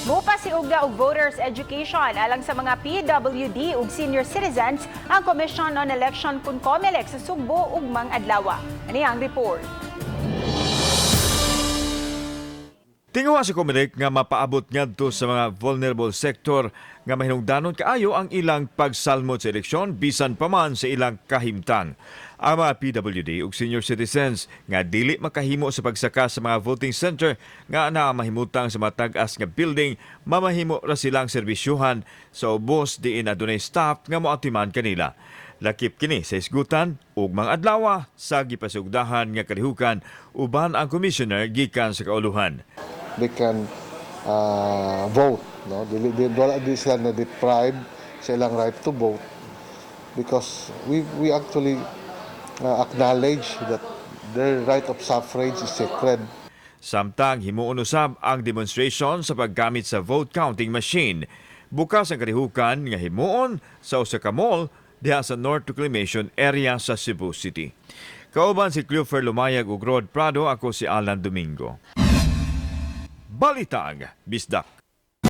Mupa si Ugda og voters education alang sa mga PWD ug senior citizens ang Commission on Election kun COMELEC sa Sugbo ug Mang Adlawa. Ani ang report. Tinguha sa COMELEC nga mapaabot ngadto sa mga vulnerable sector nga mahinungdanon kaayo ang ilang pagsalmot sa eleksyon bisan pa man sa ilang kahimtang. Ang mga PWD ug senior citizens nga dili makahimo sa pagsaka sa mga voting center nga naa mahimutang sa matag-as nga building, mamahimo ra silang serbisyuhan sa ubos diin adunay staff nga moatiman kanila. Lakip kini sa isgutan ug mga adlaw sa gipasugdahan nga kalihukan uban ang commissioner gikan sa kauluhan. They can vote. No? Di sila na-deprive sa ilang right to vote because we actually acknowledge that their right of suffrage is sacred. Samtang himuon usab ang demonstration sa paggamit sa vote counting machine. Bukas ang kalihukan nga himuon sa usa ka mall diha sa North Reclamation Area sa Cebu City. Kauban si Cleofer Lumayag ug Rod Prado, ako si Alan Domingo. Balitang Bisdak.